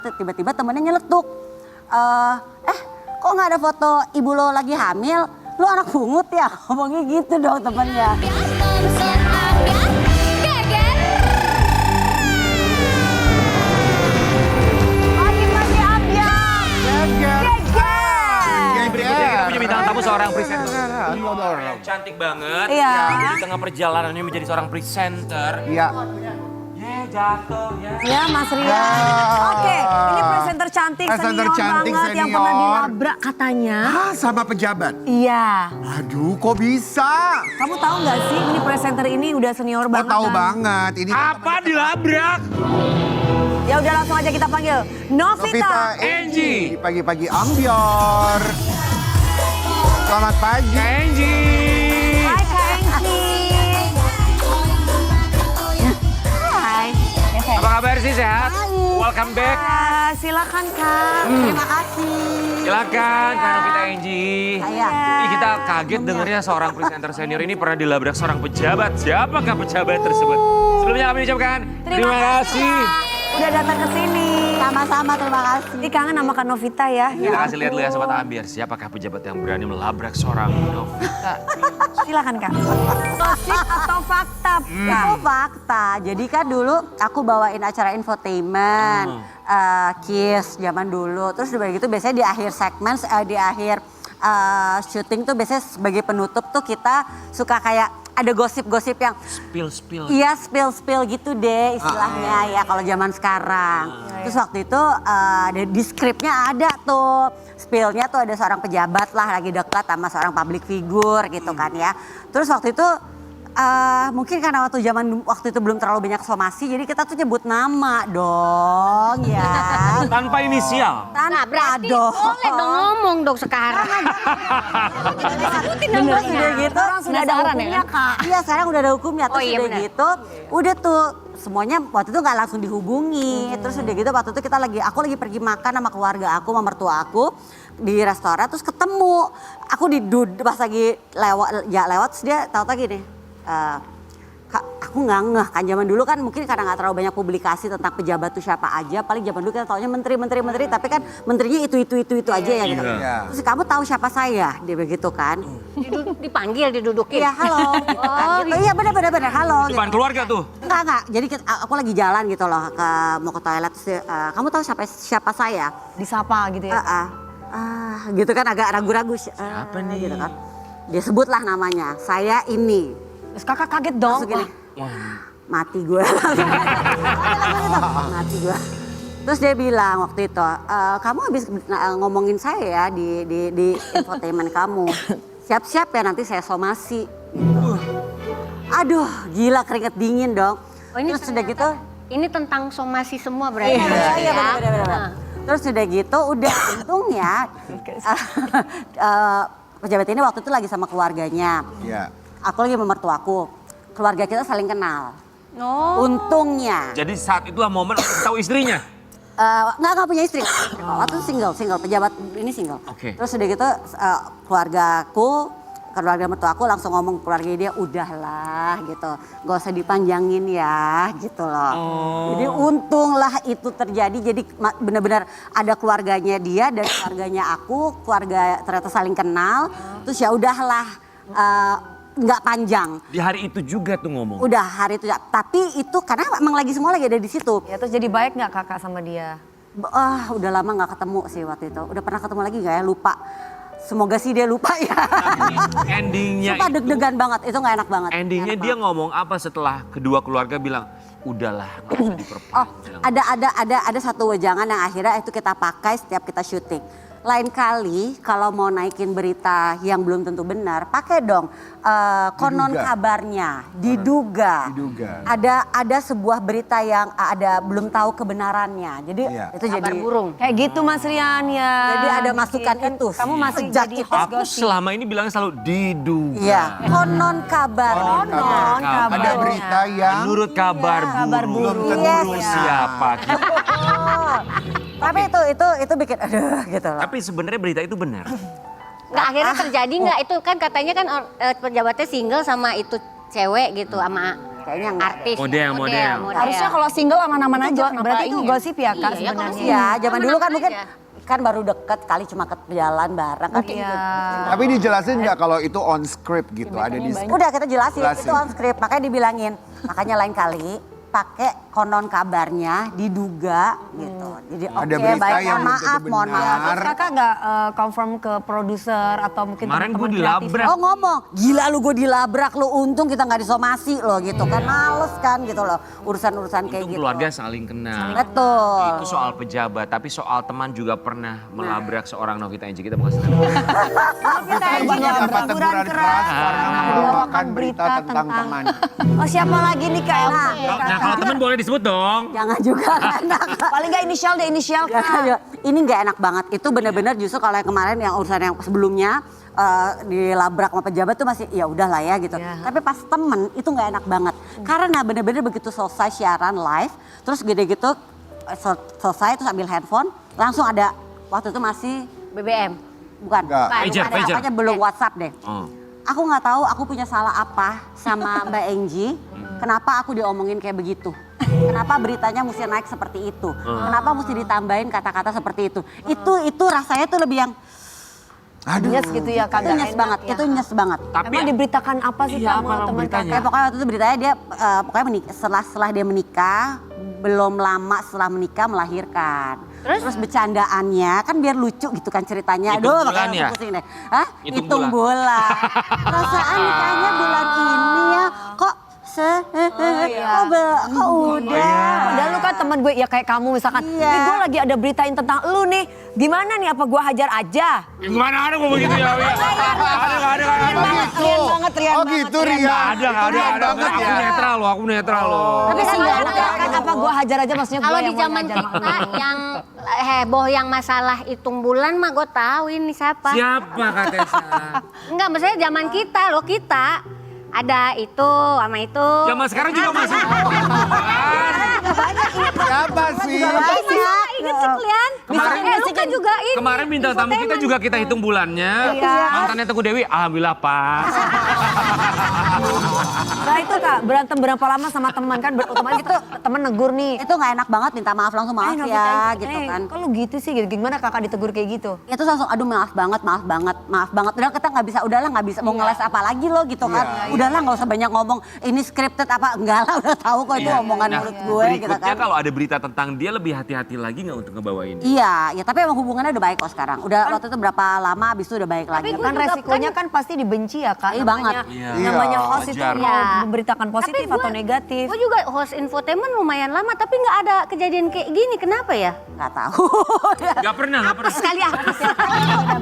Tiba-tiba temennya nyeletuk. Kok nggak ada foto ibu lo lagi hamil? Lo anak pungut ya? Ngomongnya gitu dong temennya. Pagi-pagi Ambiang. Geger. Kita punya bintang tamu seorang presenter. Cantik banget. Iya. Di tengah perjalanannya menjadi seorang presenter. Iya. Jatuh ya. Ya Mas Rian. Oke, ini presenter cantik, Presenter senior cantik, banget yang pernah senior. dilabrak katanya. Sama pejabat? Iya. Aduh, kok bisa? Kamu tahu nggak sih ini presenter ini udah senior Oh, banget tahu kan? banget. Ini Apa dilabrak? Ya udah langsung aja kita panggil Novita. Angie. Pagi-pagi Ambior. Selamat pagi. Angie. Hai Kak Engki. Hai. Apa kabar sih, sehat? Hai. Welcome back. Silakan Kak. Terima kasih. Silakan Kak Novita Angie. Saya. Ini kita kaget dengernya seorang presenter senior ini pernah dilabrak seorang pejabat. Siapakah pejabat tersebut? Sebelumnya kami ucapkan terima kasih. Udah datang ke sini. Sama-sama, terima kasih. Ini kangen sama Kak Novita ya. Kita kasih lihat dulu ya Sobat Ambiar. Siapakah pejabat yang berani melabrak seorang Novita? Silakan Kak. Gosip atau fakta? Itu fakta. Jadi kan dulu aku bawain acara infotainment, Kiss zaman dulu. Terus udah gitu biasanya di akhir segmen, di akhir syuting tuh biasanya sebagai penutup tuh kita suka kayak ada gosip-gosip yang Spill. iya spill gitu deh istilahnya ya kalau zaman sekarang. Terus waktu itu di skripnya ada tuh spillnya tuh ada seorang pejabat lah lagi dekat sama seorang public figure gitu kan ya. Terus waktu itu mungkin karena waktu itu belum terlalu banyak somasi jadi kita tuh nyebut nama dong ya. Tanpa inisial. Tanpa Berarti dong. boleh dong ngomong dong sekarang. Terus udah gitu sudah ada hukumnya Kak. Iya sekarang udah ada hukumnya. Terus Oh, iya, udah benar. gitu udah tuh semuanya waktu itu nggak langsung dihubungi. Terus udah gitu waktu itu aku lagi pergi makan sama keluarga aku sama mertua aku di restoran terus ketemu. Aku pas lagi lewat terus dia tahu-tahu gini. Kak, aku nggak ngeh kan zaman dulu kan mungkin karena nggak terlalu banyak publikasi tentang pejabat tuh siapa aja. Paling zaman dulu kita taunya menteri tapi kan menterinya itu aja ya gitu. Iya. Terus kamu tahu siapa saya? Dia begitu kan. Dipanggil, didudukin. Iya halo. Gitu kan, gitu. Iya benar halo. Depan gitu. keluarga tuh. Enggak. Jadi aku lagi jalan gitu loh mau ke toilet. Terus, kamu tahu siapa saya? Disapa gitu ya. Gitu kan agak ragu-ragu. Siapa nih? Gitu kan. Dia sebutlah namanya. Saya ini. Terus kakak kaget dong. Terus gini. Mati gue. Mati gue. Terus dia bilang waktu itu, kamu habis ngomongin saya ya di infotainment kamu. Siap-siap ya nanti saya somasi. Gitu. Aduh gila keringet dingin dong. Oh, ini terus udah gitu. Ini tentang somasi semua berarti. Iya benar. Terus udah gitu udah untungnya pejabat ini waktu itu lagi sama keluarganya. Iya. Aku lagi sama mertuaku. Keluarga kita saling kenal. Oh. Untungnya. Jadi saat itulah momen untuk tahu istrinya. Nggak punya istri. Waktu itu single, pejabat ini single. Oke. Terus udah gitu keluarga mertuaku langsung ngomong ke keluarga dia udahlah gitu. Gak usah dipanjangin ya gitu loh. Jadi untunglah itu terjadi. Jadi benar-benar ada keluarganya dia dan keluarganya aku. Keluarga ternyata saling kenal. Terus ya udahlah nggak panjang. Di hari itu juga tuh ngomong. Udah hari itu. Tapi itu karena emang semua lagi ada di situ. Ya terus jadi baik nggak kakak sama dia? Udah lama nggak ketemu sih waktu itu. Udah pernah ketemu lagi nggak ya? Lupa. Semoga sih dia lupa ya. Endingnya Sumpah itu, deg-degan banget. Itu nggak enak banget. endingnya Nggak dia enak ngomong apa setelah kedua keluarga bilang, udahlah nggak usah diperpanjang. Ada satu wejangan yang akhirnya itu kita pakai setiap kita syuting. Lain kali kalau mau naikin berita yang belum tentu benar, pakai dong konon Diduga. kabarnya, diduga. Ada sebuah berita yang belum tahu kebenarannya. Jadi Iya. itu Kabar jadi burung. Kayak gitu Mas Rian ya. Jadi ada masukan Kan itu. Kamu masih Sejak jadi itu. host Aku gosip. selama ini bilangnya selalu diduga. Iya, konon kabar. Konon Kabar. Ada berita yang Menurut kabar kabar burung. burung. Belum tentu Yes. siapa. Gitu. Tapi itu bikin aduh gitu loh. Tapi sebenarnya berita itu benar. Nggak akhirnya terjadi nggak itu kan katanya kan pejabatnya single sama itu cewek gitu sama Kayaknya enggak. Artis. Model. Harusnya kalau single aman-aman aja. kenapa Berarti itu ini? gosip ya Kak Iya, kalau sebenarnya. Iya, zaman dulu kan Aman-aman mungkin aja. kan baru deket kali cuma ke jalan bareng kan. Iya. Tapi dijelasin nggak kalau itu on script gitu, ada di Udah kita jelasin, Jelasin. itu on script, makanya dibilangin. Makanya lain kali pakai konon kabarnya diduga gitu. Jadi Ada oke, berita baik, yang mohon belum tentu maaf, mohon benar. maaf. Terus Kakak nggak confirm ke produser atau mungkin Kemarin teman-teman gue kreatif? dilabrak. Oh ngomong, gila lu gue dilabrak lu, untung kita nggak disomasi lo gitu kan, males kan gitu loh, urusan-urusan kayak Untung gitu. keluarga saling kenal. Betul. Itu soal pejabat, tapi soal teman juga pernah melabrak seorang Novita Enji. Kita bukan senang. Kita dapat teguran keras karena membawakan berita tentang teman. Oh siapa lagi nih Kak? Nah kalau teman boleh disebut dong. Jangan juga kan. Paling nggak inisial deh inisial Jangan Kak. juga. Ini nggak enak banget. Itu benar-benar justru kalau yang kemarin yang urusan yang sebelumnya dilabrak sama pejabat tuh masih ya udahlah ya gitu. Iya. Tapi pas temen itu nggak enak banget. Karena benar-benar begitu selesai siaran live, terus gede gitu selesai terus ambil handphone, langsung ada waktu itu masih BBM. bukan. Enggak. Pager, Ada pager. apanya belum WhatsApp deh. Oh. Aku nggak tahu aku punya salah apa sama Mbak Enji. Kenapa aku diomongin kayak begitu? Kenapa beritanya mesti naik seperti itu? Kenapa mesti ditambahin kata-kata seperti itu? Itu rasanya tuh lebih yang Nyes gitu ya Kak. itu nggak nyes enak banget. ya. Itu nyes banget. Tapi Emang diberitakan apa sih Iya, Kak apa sama teman beritanya? Kakak? Kayak pokoknya waktu itu beritanya dia pokoknya setelah dia menikah, belum lama setelah menikah melahirkan. Terus bercandaannya kan biar lucu gitu kan ceritanya. Hitung Aduh bulan makanya ya? aku pusing deh. Hah? Hitung Hitung bulan. Perasaan nikahnya bulan ini ya kok kok udah. Padahal lu kan teman gue ya kayak kamu misalkan. Iya. Nih gue lagi ada beritain tentang lu nih. Gimana nih apa gue hajar aja? gimana ada gue begitu ya? Ada. Oh gitu Ria. Ada. Aku netral loh, aku netral loh. Tapi sih nggak enak kan apa gue hajar aja maksudnya Kalau gue di yang mau zaman ngajar. kita yang heboh yang masalah hitung bulan mah gue tahu ini siapa. Siapa Kak Tessa? Enggak, maksudnya zaman kita loh kita. Ada itu sama itu. Zaman sekarang juga masih. Siapa sih? Masa inget sih kalian? Kemarin- Luka juga ini. Kemarin bintang tamu kita juga kita hitung bulannya. Mantannya Teguh Dewi, alhamdulillah Pak. Nah itu Kak berantem berapa lama sama teman kan otomatis itu teman negur nih. Itu nggak enak banget, minta maaf langsung maaf Novita, ya gitu kan. Kalau gitu sih gimana Kakak ditegur kayak gitu? Itu langsung aduh maaf banget. Udah kita nggak bisa mau ngeles apa lagi lo gitu kan. Udahlah nggak usah banyak ngomong ini scripted apa enggak lah udah tahu kok itu omongan mulut gue gitu Berikutnya kan. kalau ada berita tentang dia lebih hati-hati lagi nggak untuk ngebawain? Iya, ya tapi emang hubungannya udah baik kok sekarang. Udah waktu itu berapa lama abis itu udah baik lagi. Kan resikonya kan pasti dibenci ya Kak. Iya banget. Namanya host itu wajar. mau memberitakan positif Tapi atau negatif. Gue juga host infotainment lumayan lama tapi nggak ada kejadian kayak gini. Kenapa ya? Nggak tahu. Gak pernah. Sekali apa sih?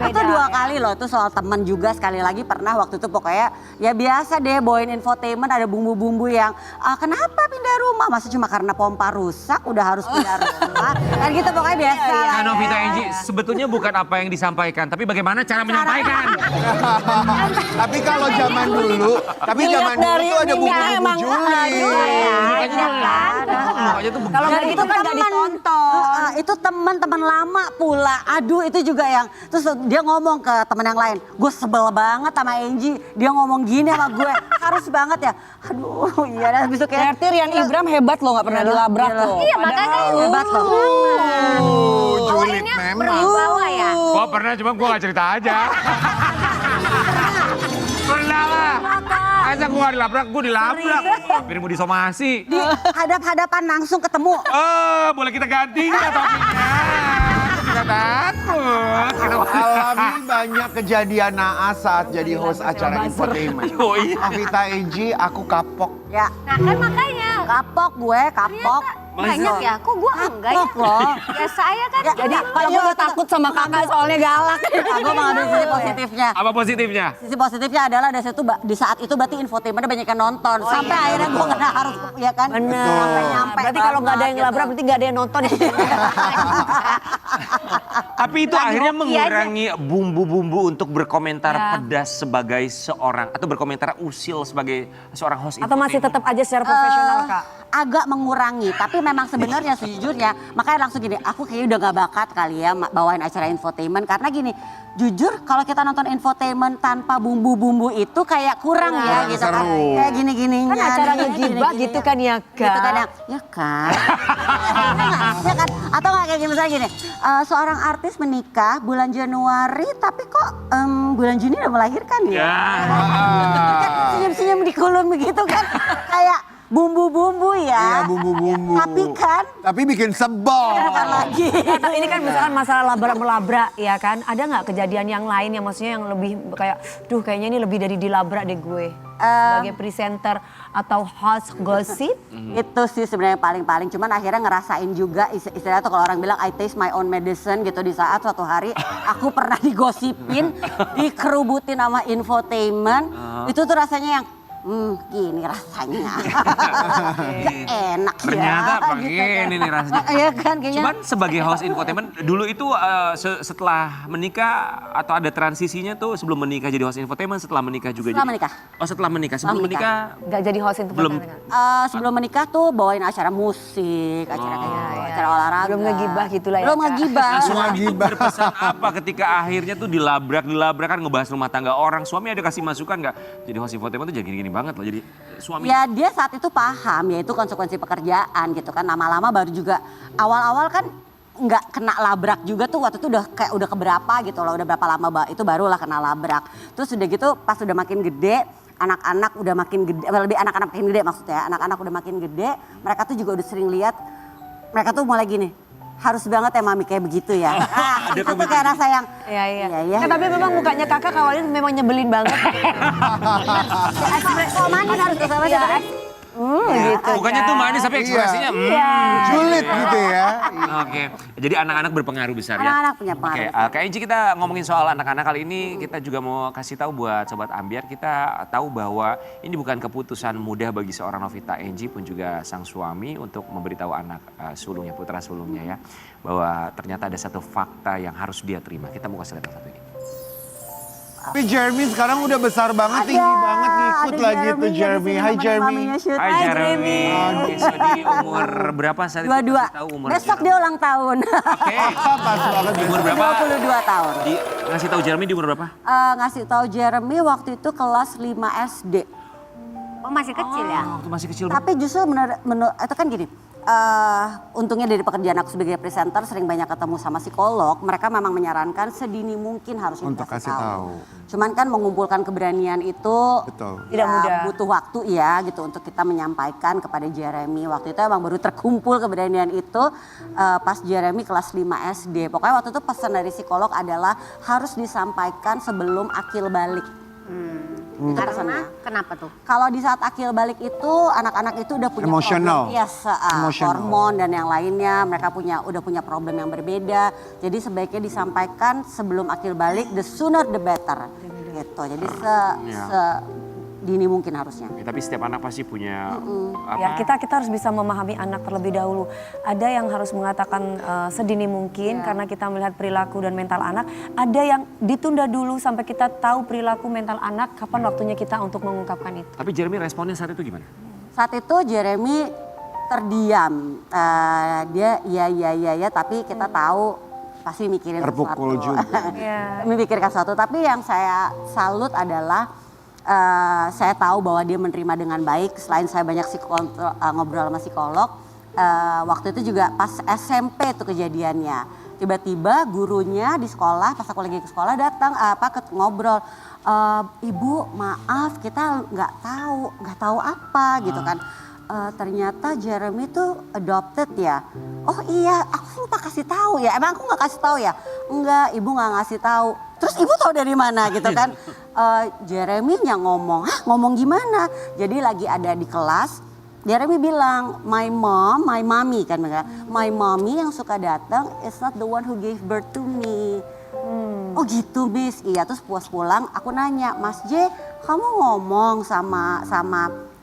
Itu 2 kali loh, itu soal temen juga sekali lagi pernah waktu itu pokoknya ya biasa deh bawain infotainment ada bumbu-bumbu yang kenapa pindah rumah masa cuma karena pompa rusak udah harus pindah rumah kan gitu pokoknya biasa lah. Nah, Novita Enji, sebetulnya bukan apa yang disampaikan, tapi bagaimana cara menyampaikan. Tapi kalau zaman dulu tuh ada bumbu-bumbu Juli. Mukanya tuh Kalau nggak gitu kan nggak ditonton. Itu teman-teman lama pula. Aduh itu juga yang terus dia ngomong ke teman yang lain. Gue sebel banget sama Angie. Dia ngomong gini sama gue. Harus banget ya. Aduh iya dan habis itu kayak Berarti Rian Ibram hebat loh nggak pernah dilabrak loh. Iya makanya hebat loh. Julid Awalnya memang. berwibawa ya. Gua pernah, cuma gua gak cerita aja. Pernah lah. Masa gua gak dilabrak, gua dilabrak. Biar mau disomasi. Di hadap-hadapan langsung ketemu. Oh, boleh kita ganti nggak topiknya? Kita takut. Alami banyak kejadian naas saat jadi host acara infotainment. Oh iya. Novita Enji, aku kapok. Ya Nah kan makanya. kapok gue kapok. Banyak ya, kok gue enggak ya? Kapok loh. Ya saya kan. Jadi kalau gue udah takut sama kakak soalnya galak. Aku mengambil sisi positifnya. Apa positifnya? Sisi positifnya adalah dari situ di saat itu berarti infotainmentnya banyak yang nonton. Sampai akhirnya gue nggak harus ya kan. Bener. Sampai nyampe. Berarti kalau nggak ada yang banget labrak gitu. berarti nggak ada yang nonton. Tapi itu akhirnya mengurangi bumbu-bumbu untuk berkomentar Ya. pedas sebagai seorang, atau berkomentar usil sebagai seorang host Atau masih infotainment. tetap aja secara profesional kak? agak mengurangi, tapi memang sebenarnya sejujurnya makanya langsung gini, aku kayaknya udah gak bakat kali ya bawain acara infotainment karena gini, jujur kalau kita nonton infotainment tanpa bumbu-bumbu itu kayak kurang ya gitu kan, seru. kayak gini-gininya. Kan acara nih, ngegibah gini-gini. gitu kan ya, Kak? Gitu kan ya kan. Ya kan, atau nggak kayak gini misalnya gini, seorang artis menikah bulan Januari tapi kok bulan Juni udah melahirkan ya. Kan senyum-senyum di kulum begitu kan, kayak bumbu-bumbu ya. Iya bumbu-bumbu. Tapi bikin sebel. bukan lagi. Nah, tapi ini kan misalkan masalah labrak-melabrak ya kan. Ada nggak kejadian yang lain yang maksudnya yang lebih kayak, duh kayaknya ini lebih dari dilabrak deh gue. Sebagai presenter atau host gosip. Itu sih sebenarnya paling-paling. Cuman akhirnya ngerasain juga istilahnya tuh kalau orang bilang I taste my own medicine gitu di saat suatu hari aku pernah digosipin, dikerubutin sama infotainment. Itu tuh rasanya yang gini rasanya. Gak enak ya. Ternyata gitu begini nih rasanya. Iya kan kayaknya. Cuman sebagai host infotainment dulu itu setelah menikah atau ada transisinya tuh sebelum menikah jadi host infotainment, setelah menikah juga Setelah jadi. menikah. Oh setelah menikah. Sebelum Setelah menikah Gak jadi host itu Belum. Sebelum menikah tuh bawain acara musik, acara kayak gitu, acara olahraga. Belum ngegibah gitu lah ya, Belum Kak. ngegibah. suami itu berpesan apa ketika akhirnya tuh dilabrak kan ngebahas rumah tangga orang. Suami ada kasih masukan nggak? Jadi host infotainment tuh jadi gini-gini banget loh. Jadi suami. Ya dia saat itu paham ya itu konsekuensi pekerjaan gitu kan. Lama-lama baru juga awal-awal kan nggak kena labrak juga tuh waktu itu udah keberapa gitu loh. Udah berapa lama itu barulah kena labrak. Terus udah gitu pas udah makin gede anak-anak udah makin gede, lebih anak-anak makin gede maksudnya. Anak-anak udah makin gede mereka tuh juga udah sering lihat mereka tuh mulai gini. Harus banget ya mami kayak begitu ya. Itu tuh kayak rasa yang Iya. Nah, tapi memang mukanya kakak awalnya memang nyebelin banget. Kalau manis harus bersama Iya. kan. Gitu. Bukannya tuh manis tapi ekspresinya. Julid gitu ya. Oke, jadi anak-anak berpengaruh besar ya. Anak-anak punya pengaruh Oke, Kak Enci kita ngomongin soal anak-anak kali ini kita juga mau kasih tahu buat Sobat Ambiar, kita tahu bahwa ini bukan keputusan mudah bagi seorang Novita Enci pun juga sang suami untuk memberitahu anak sulungnya, putra sulungnya ya. Bahwa ternyata ada satu fakta yang harus dia terima. Kita mau kasih lihat satu ini. Tapi Jeremy sekarang udah besar banget, tinggi banget ngikut lagi tuh Jeremy. Hai Jeremy. Hai Jeremy. So di umur berapa saat itu? Dua-dua. Kasih tahu umur Besok Jeremy. dia ulang tahun. Oke. Pas banget Di umur berapa? 22 tahun. Ngasih tahu Jeremy di umur berapa? Ngasih tahu Jeremy waktu itu kelas 5 SD. Oh masih kecil ya? Waktu masih kecil. Tapi justru itu kan gini. Untungnya dari pekerjaan aku sebagai presenter sering banyak ketemu sama psikolog. Mereka memang menyarankan sedini mungkin harus Untuk kasih tahu. Cuman kan mengumpulkan keberanian itu Betul. Tidak mudah. butuh waktu ya gitu untuk kita menyampaikan kepada Jeremy. Waktu itu emang baru terkumpul keberanian itu pas Jeremy kelas 5 SD. Pokoknya waktu itu pesan dari psikolog adalah harus disampaikan sebelum akil balik. Itu pesannya. Karena kenapa tuh? Kalau di saat akil balik itu anak-anak itu udah punya Emosional. problem, yes, Emosional. hormon dan yang lainnya mereka udah punya problem yang berbeda. Jadi sebaiknya disampaikan sebelum akil balik, the sooner the better. Gitu. Jadi dini mungkin harusnya. Ya, tapi setiap anak pasti punya Ya kita harus bisa memahami anak terlebih dahulu. Ada yang harus mengatakan sedini mungkin karena kita melihat perilaku dan mental anak. Ada yang ditunda dulu sampai kita tahu perilaku mental anak, kapan waktunya kita untuk mengungkapkan itu. Tapi Jeremy responnya saat itu gimana? Saat itu Jeremy terdiam. Dia iya tapi kita tahu pasti mikirin Terpukul sesuatu. juga. Memikirkan sesuatu. Tapi yang saya salut adalah saya tahu bahwa dia menerima dengan baik. Selain saya banyak ngobrol sama psikolog, waktu itu juga pas SMP itu kejadiannya. Tiba-tiba gurunya di sekolah, pas aku lagi ke sekolah datang ngobrol. Ibu maaf kita nggak tahu apa gitu kan. Ternyata Jeremy tuh adopted ya. Oh iya, aku lupa kasih tahu ya. Emang aku nggak kasih tahu ya? Enggak, ibu nggak ngasih tahu. Terus ibu tahu dari mana gitu kan? Jeremy yang ngomong gimana? Jadi lagi ada di kelas, Jeremy bilang, my mommy kan, my mommy yang suka datang is not the one who gave birth to me. Oh gitu Miss, iya. Terus pulang aku nanya, Mas J, kamu ngomong sama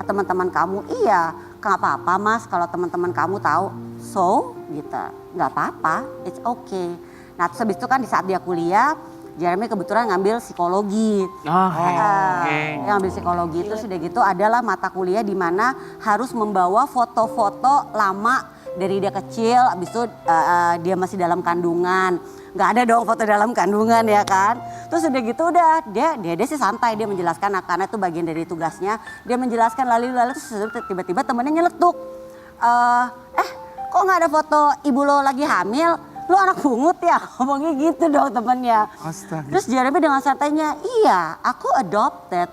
teman-teman kamu? Iya, nggak apa-apa Mas kalau teman-teman kamu tahu. So gitu, nggak apa-apa, it's okay. Nah terus habis itu kan di saat dia kuliah, Jeremy kebetulan ngambil psikologi. Oh, oke. Yang ambil psikologi itu sudah gitu adalah mata kuliah di mana harus membawa foto-foto lama dari dia kecil, abis itu dia masih dalam kandungan. Nggak ada dong foto dalam kandungan ya kan. Terus udah gitu udah dia sih santai, dia menjelaskan karena itu bagian dari tugasnya. Dia menjelaskan lalu terus tiba-tiba temennya nyeletuk. Kok nggak ada foto ibu lo lagi hamil? Lo anak pungut ya? Ngomongnya gitu dong temennya. Astaga. Terus Jeremy dengan santainya, iya aku adopted.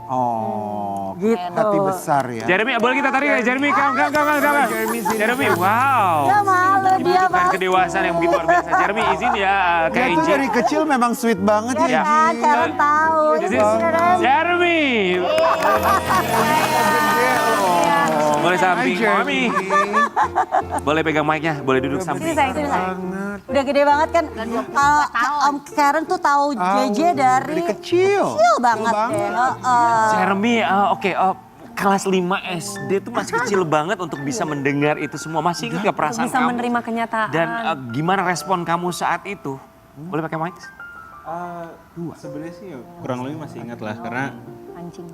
Oh, Gitu. hati besar ya. Jeremy, boleh kita tarik ya? Jeremy, come. Jeremy, wow. Dia malu, dia Bukan malu. kedewasaan yang begitu luar biasa. Jeremy, izin ya Dia kayak tuh Angie. dari kecil memang sweet banget Ya ya. kan, Ji. Karen tahu. This is Jeremy. Boleh samping, Hai, Mami. Boleh pegang mic-nya, boleh duduk samping. Sini sayang. Banget. Udah gede banget kan. Kalau Om Karen tuh tahu JJ dari kecil. kecil banget deh. Jeremy, oke, kelas 5 SD tuh masih kecil banget untuk bisa mendengar itu semua. Masih ingat gak perasaan Bisa kamu? menerima kenyataan. Dan gimana respon kamu saat itu? Boleh pakai mic? Sebenarnya sih kurang lebih masih ingat lah karena Anjing.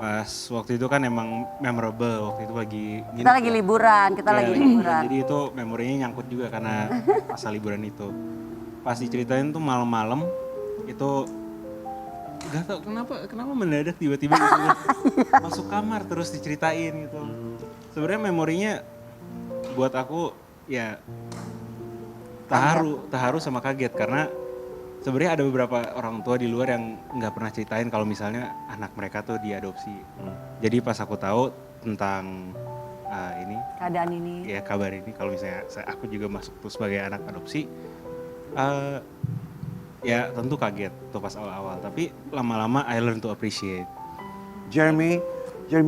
pas waktu itu kan emang memorable waktu itu lagi Kita lagi liburan, kita Iya, lagi liburan. Jadi itu memorinya nyangkut juga karena masa liburan itu. Pas diceritain tuh malam-malam itu gak tau kenapa mendadak tiba-tiba gitu masuk kamar terus diceritain gitu. Sebenarnya memorinya buat aku ya terharu sama kaget karena sebenarnya ada beberapa orang tua di luar yang nggak pernah ceritain kalau misalnya anak mereka tuh diadopsi. Jadi pas aku tahu tentang ini Keadaan ini. ya kabar ini kalau misalnya aku juga masuk tuh sebagai anak adopsi, ya tentu kaget tuh pas awal-awal. Tapi lama-lama I learn to appreciate. Jeremy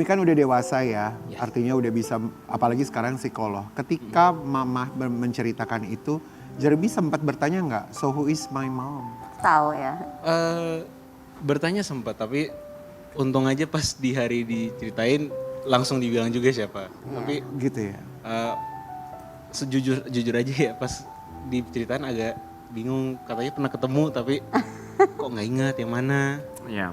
kan udah dewasa ya, artinya udah bisa, apalagi sekarang psikolog. Ketika mama menceritakan itu, Jeremy sempat bertanya nggak, so who is my mom? Tahu ya. Bertanya sempat tapi untung aja pas di hari diceritain langsung dibilang juga siapa. Tapi Gitu ya. jujur aja ya pas diceritain agak bingung, katanya pernah ketemu tapi kok nggak ingat yang mana. Iya.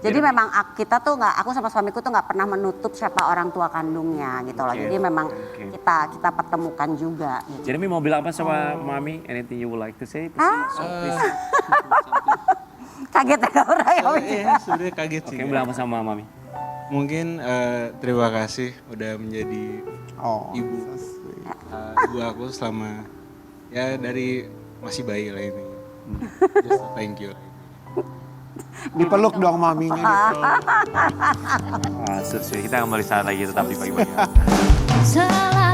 Jadi memang kita tuh aku sama suamiku tuh nggak pernah menutup siapa orang tua kandungnya gitu loh. Oke, Jadi memang oke. kita pertemukan juga. Gitu. Jeremy mau bilang apa sama Mami? Anything you would like to say? So, please. Kaget ya orang ya. Iya sebenarnya kaget sih. Oke, bilang apa sama Mami? Mungkin terima kasih udah menjadi Oh, ibu so sweet. ibu aku selama ya dari masih bayi lah ini. Just thank you. Dipeluk dong maminya. Kita kembali saat lagi tetap di pagi-pagi. Salah